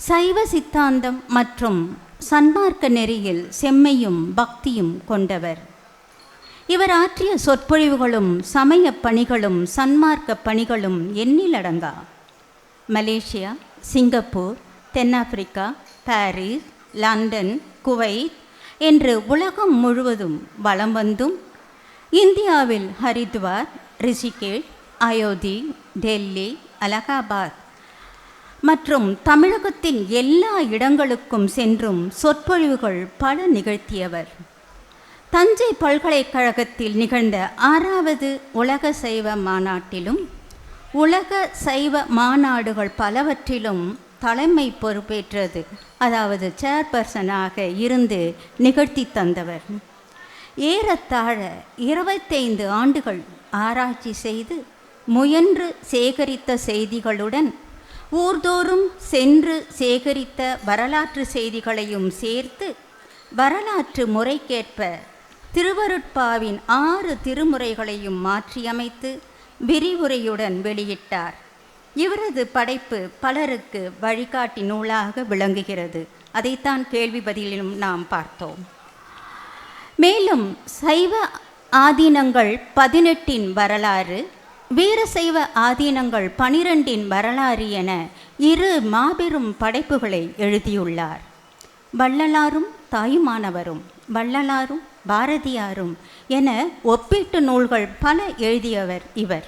சைவ சித்தாந்தம் மற்றும் சன்மார்க்க நெறியில் செம்மையும் பக்தியும் கொண்டவர். இவர் ஆற்றிய சொற்பொழிவுகளும் சமய பணிகளும் சன்மார்க்க பணிகளும் எண்ணிலடங்கா. மலேசியா, சிங்கப்பூர், தென்னாப்பிரிக்கா, பாரிஸ், லண்டன், குவைத் என்று உலகம் முழுவதும் வலம் வந்தும் இந்தியாவில் ஹரித்வார், ரிஷிகேஷ், அயோத்தி, டெல்லி, அலகாபாத் மற்றும் தமிழகத்தின் எல்லா இடங்களுக்கும் சென்றும் சொற்பொழிவுகள் பல நிகழ்த்தியவர். தஞ்சை பல்கலைக்கழகத்தில் நிகழ்ந்த 6வது உலக சைவ மாநாட்டிலும் உலக சைவ மாநாடுகள் பலவற்றிலும் தலைமை பொறுப்பேற்றது, அதாவது சேர்பர்சனாக இருந்து நிகழ்த்தி தந்தவர். ஏறத்தாழ 25 ஆண்டுகள் ஆராய்ச்சி செய்து முயன்று சேகரித்த செய்திகளுடன் ஊர்தோறும் சென்று சேகரித்த வரலாற்று செய்திகளையும் சேர்த்து வரலாற்று முறைக்கேற்ப திருவருட்பாவின் 6 திருமுறைகளையும் மாற்றியமைத்து விரிவுரையுடன் வெளியிட்டார். இவரது படைப்பு பலருக்கு வழிகாட்டி நூலாக விளங்குகிறது. அதைத்தான் கேள்வி பதிலிலும் நாம் பார்த்தோம். மேலும் சைவ ஆதீனங்கள் 18 வரலாறு, வீரசைவ ஆதீனங்கள் 12 வரலாறு என 2 மாபெரும் படைப்புகளை எழுதியுள்ளார். வள்ளலாரும் தாயுமானவரும், வள்ளலாரும் பாரதியாரும் என ஒப்பீட்டு நூல்கள் பல எழுதியவர் இவர்.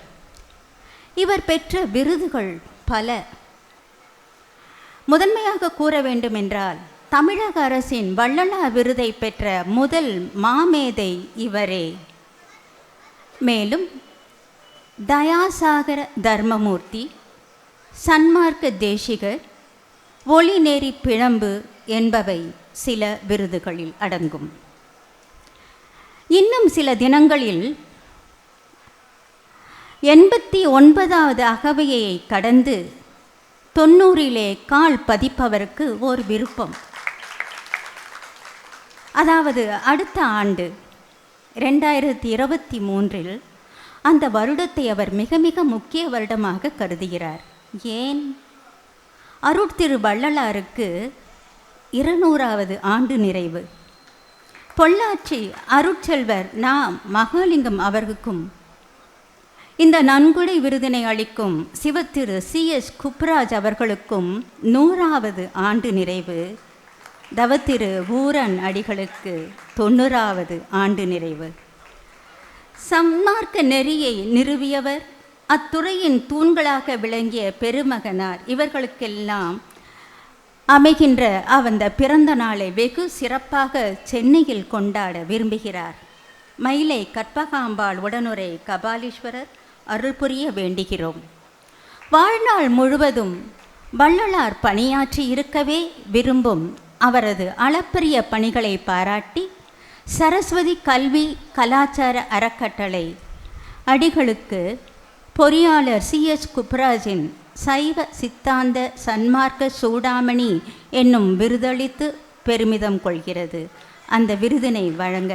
இவர் பெற்ற விருதுகள் பல. முதன்மையாக கூற வேண்டுமென்றால் தமிழக அரசின் வள்ளலார் விருதை பெற்ற முதல் மாமேதை இவரே. மேலும் தயாசாகர தர்மமூர்த்தி, சன்மார்க்க தேசிகர், ஒளிநேரி பிழம்பு என்பவை சில விருதுகளில் அடங்கும். இன்னும் சில தினங்களில் 89வது அகவையை கடந்து 90லே கால் பதிப்பவருக்கு ஓர் விருப்பம். அதாவது அடுத்த ஆண்டு 2023 அந்த வருடத்தை அவர் மிக மிக முக்கிய வருடமாக கருதுகிறார். ஏன்? அருட்திரு வள்ளலாருக்கு 200வது ஆண்டு நிறைவு. பொள்ளாச்சி அருட்செல்வர் மகாலிங்கம் அவர்களுக்கும் இந்த நன்கொடை விருதினை அளிக்கும் சிவத்திரு CS குப்ராஜ் அவர்களுக்கும் 100வது ஆண்டு நிறைவு. தவத்திரு ஊரன் அடிகளுக்கு 90வது ஆண்டு நிறைவு. சன்மார்க்க நெறியை நிறுவியவர், அத்துறையின் தூண்களாக விளங்கிய பெருமகனார் இவர்களுக்கெல்லாம் அமைகின்ற அந்த பிறந்த நாளை வெகு சிறப்பாக சென்னையில் கொண்டாட விரும்புகிறார். மயிலை கற்பகாம்பாள் உடனுரை கபாலீஸ்வரர் அருள் புரிய வேண்டுகிறோம். வாழ்நாள் முழுவதும் வள்ளலார் பணியாற்றி இருக்கவே விரும்பும் அவரது அளப்பரிய பணிகளை பாராட்டி சரஸ்வதி கல்வி கலாச்சார அறக்கட்டளை அடிகளுக்கு பொறியாளர் CS குப்ராஜின் சைவ சித்தாந்த சன்மார்க்க சூடாமணி என்னும் விருதளித்து பெருமிதம் கொள்கிறது. அந்த விருதினை வழங்க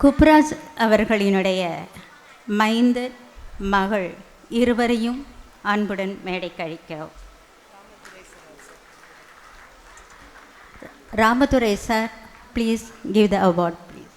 குப்ராஜ் அவர்களினுடைய மைந்தர் மகள் இருவரையும் அன்புடன் மேடைக்கு அழைக்கிறோம். Ramadurai sir, please give the award, please.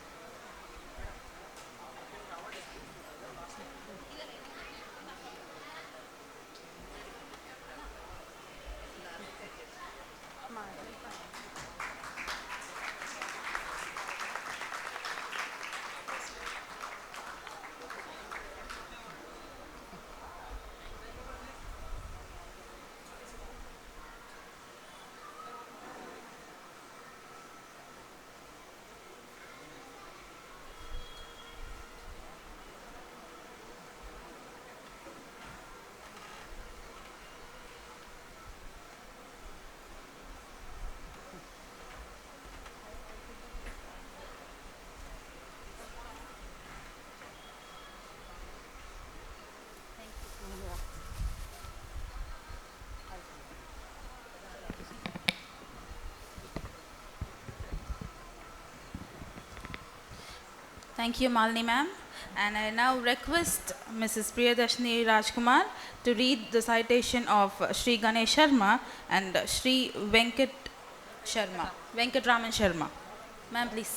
Thank you, Malini ma'am. And I now request Mrs. Priyadashni Rajkumar to read the citation of Sri Ganesh Sharma and Sri Venkatraman Sharma. Ma'am, please.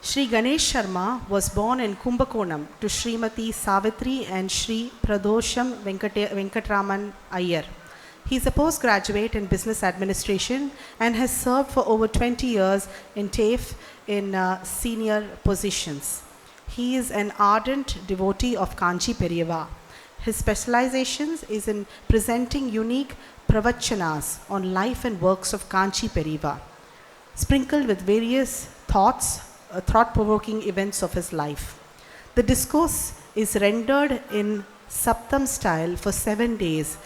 Sri Ganesh Sharma was born in Kumbakonam to Srimati Savitri and Sri Pradosham Venkatraman Iyer. He is a postgraduate in business administration and has served for over 20 years in TAFE in senior positions. He is an ardent devotee of Kanchi Periyava. His specializations is in presenting unique pravachanas on life and works of Kanchi Periyava, sprinkled with various thought-provoking events of his life. The discourse is rendered in Saptam style for 7 days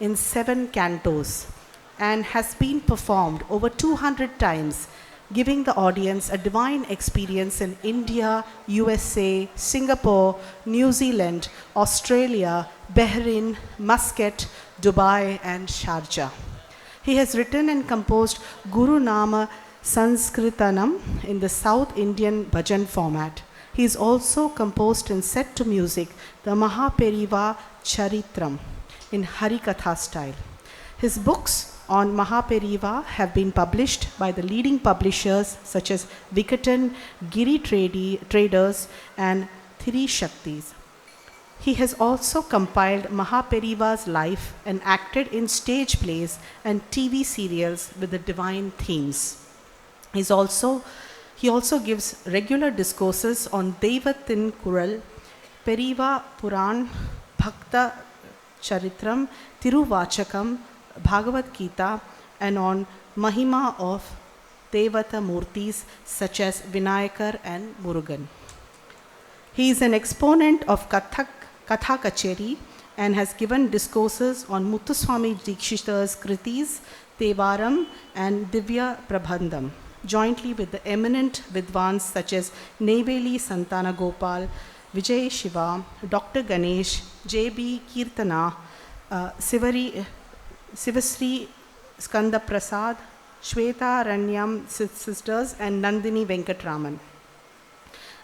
in 7 cantos and has been performed over 200 times, giving the audience a divine experience in India, USA, Singapore, New Zealand, Australia, Bahrain, Muscat, Dubai and Sharjah. He has written and composed Guru Nama Sanskritanam in the South Indian bhajan format. He is also composed and set to music the Mahaperiva Charitram in Harikatha style. His books on Mahaperiva have been published by the leading publishers such as Vikatan, Giri Traders and Thiri Shaktis. He has also compiled Mahaperiva's life and acted in stage plays and TV serials with the divine themes. He also gives regular discourses on Devathin Kural, Periva Puran, Bhakta Charitram, Tiruvachakam, Bhagavad Gita, and on Mahima of Devata Murtis such as Vinayakar and Murugan. He is an exponent of Katha Kacheri and has given discourses on Muthuswami Dikshitar's Kritis, Tevaram, and Divya Prabandham, jointly with the eminent Vidwans such as Neveli Santana Gopal, Vijay Shiva, Dr. Ganesh, J.B. Kirtana, Sivasri Skanda Prasad, Shweta Ranyam sisters, and Nandini Venkatraman.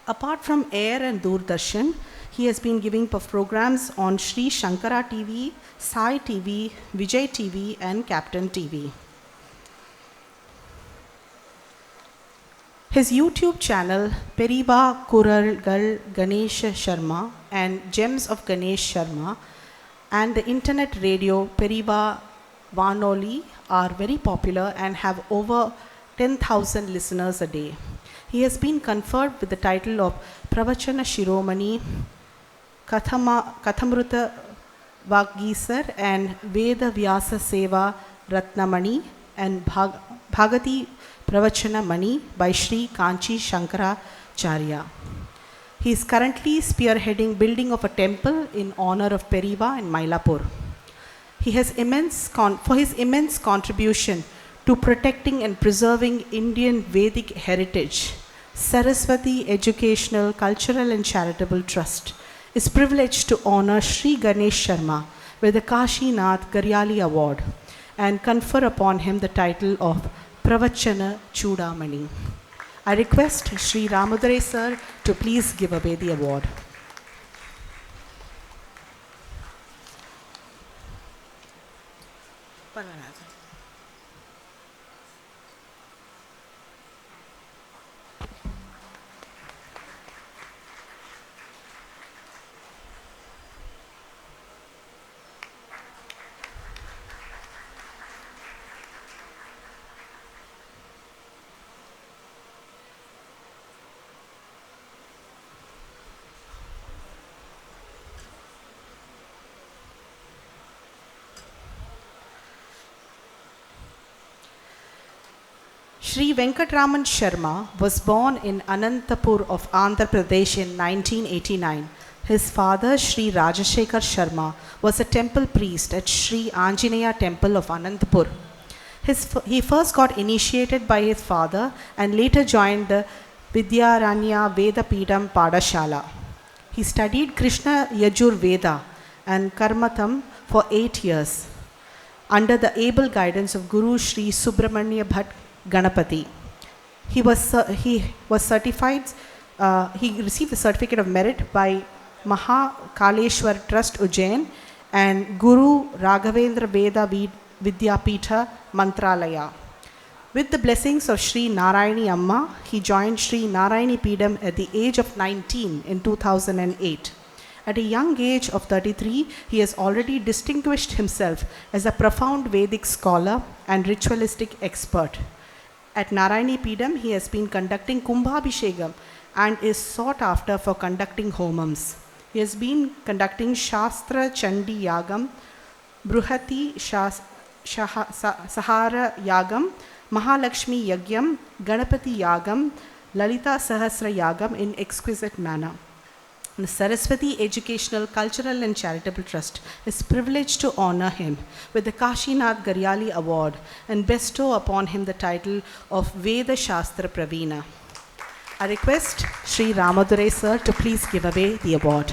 Apart from Air and Doordarshan, he has been giving programs on Sri Shankara TV, Sai TV, Vijay TV, and Captain TV. His YouTube channel, Periva Kuralgal Ganesh Sharma and Gems of Ganesh Sharma, and the internet radio Periva Vanoli are very popular and have over 10,000 listeners a day. He has been conferred with the title of Pravachana Shiromani, Kathamruta Vaggisar, and Veda Vyasa Seva Ratnamani, and Bhagati Pravachana Mani by Sri Kanchi Shankaracharya. He is currently spearheading building of a temple in honor of Periva in Mylapore. He has for his immense contribution to protecting and preserving Indian Vedic heritage, Saraswathi Educational, Cultural and Charitable Trust is privileged to honor Sri Ganesh Sharma with the Kashinath Garyali Award and confer upon him the title of Pravachana Chudamani. I request Sri Ramadare sir to please give away the award. Sri Venkatraman Sharma was born in Anantapur of Andhra Pradesh in 1989. His father, Sri Rajashekar Sharma, was a temple priest at Sri Anjaneya Temple of Anantapur. He first got initiated by his father and later joined the Vidyaranya Veda Peedam Padashala. He studied Krishna Yajur Veda and Karmatam for 8 years under the able guidance of Guru Sri Subramanya Bhatt Ganapati. He received the certificate of merit by Kapaleeshwarar Trust Ujjain and Guru Raghavendra Veda Vidyapitha Mantralaya. With the blessings of Sri Narayani Amma, he joined Sri Narayani Peedam at the age of 19 in 2008. At a young age of 33, he has already distinguished himself as a profound Vedic scholar and ritualistic expert. At Narayani Peedam, he has been conducting Kumbhabhishekam and is sought after for conducting homams. He has been conducting Shastra Chandi Yagam, Bruhati Sahara Yagam, Mahalakshmi Yagyam, Ganapati Yagam, Lalita Sahasra Yagam in exquisite manner. The Saraswathi Educational, Cultural and Charitable Trust is privileged to honor him with the Kashinath Garyali Award and bestow upon him the title of Veda Shastra Pravina. I request Sri Ramadure sir to please give away the award.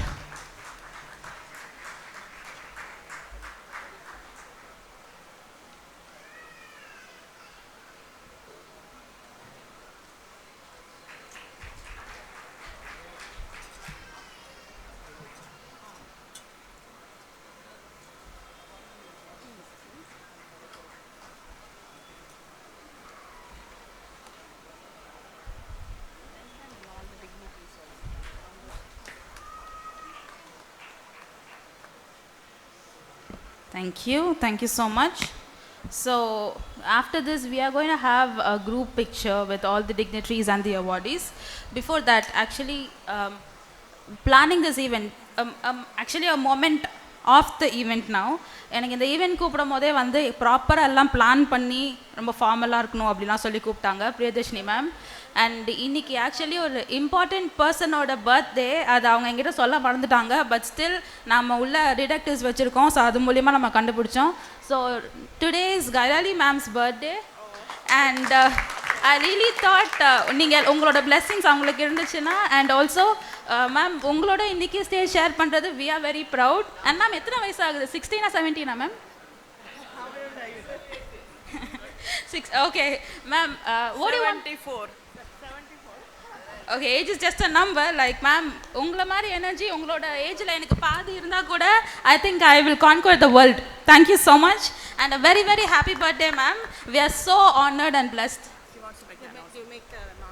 Thank you so much. So after this we are going to have a group picture with all the dignitaries and the awardees. Before that, actually planning this event, actually a moment of the event now. எனக்கு இந்த event கூப்பிடும் போதே வந்து ப்ராப்பராக எல்லாம் plan பண்ணி ரொம்ப ஃபார்மலாக இருக்கணும் அப்படிலாம் சொல்லி கூப்பிட்டாங்க பிரியதர்ஷினி மேம். அண்ட் இன்னைக்கு ஆக்சுவலி ஒரு இம்பார்ட்டண்ட் பர்சனோட பர்த்டே, அது அவங்க எங்கிட்ட சொல்ல மறந்துட்டாங்க. பட் ஸ்டில் நம்ம உள்ள டிடெக்டிவ்ஸ் வச்சுருக்கோம், ஸோ அது மூலிமா நம்ம கண்டுபிடிச்சோம். So today is Kairali ma'am's birthday. And I really thought நீங்கள் உங்களோட பிளெஸ்ஸிங்ஸ் அவங்களுக்கு இருந்துச்சுன்னா, அண்ட் ஆல்சோ மேம் உங்களோட இன்றைக்கி ஸ்டேஜ் ஷேர் பண்ணுறது we are very proud. And ma'am எத்தனை வயசு ஆகுது? 16 or 17 ma'am? 6. Okay ma'am, what do you want? 74. Okay, age is just a number. Like ma'am, ungla mari energy ungaloda age la enakku paadi irundha kuda I think I will conquer the world. Thank you so much and a very very happy birthday ma'am. We are so honored and blessed. She wants to make the announcement.